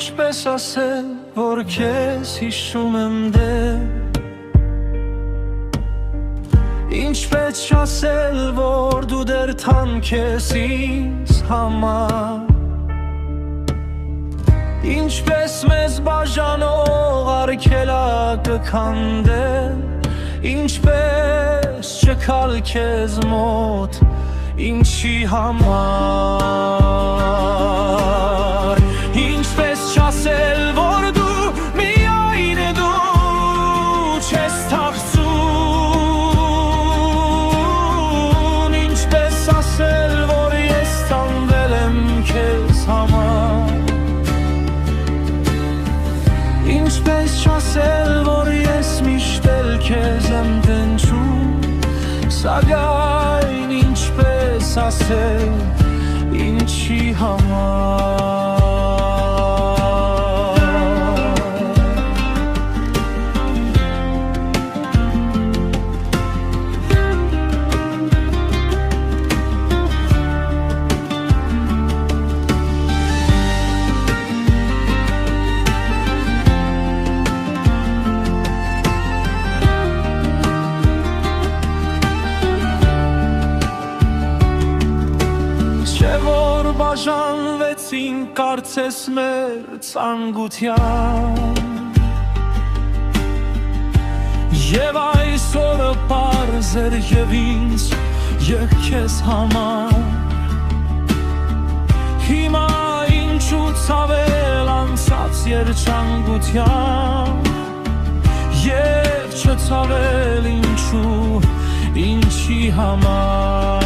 Ինչպես ասել, որ քեզ հիշում եմ դեռ Ինչպես ասել, որ դու դեռ թանկ ես ինձ համար Ինչպես մեզ բաժանող արգելակը քանդել Ինչպես չգալ քեզ մոտ ինչի համար Ինչպես չասել, որ դու միայն դու չես թաքցուն Ինչպես ասել, որ ես տանվել եմ քեզ համար Ինչպես չասել, որ ես միշտ էլ քեզ եմ դնչում Սակայն ինչպես ասել, ինչի համար Բաժանվեցինք կարծես մեր ցանկությամբ Եվ այսօրը պարզ էր և ինձ և քեզ համար Հիմա ինչու ցավել անցած երջանկությամբ Եվ չցավել ինչու, ինչի համար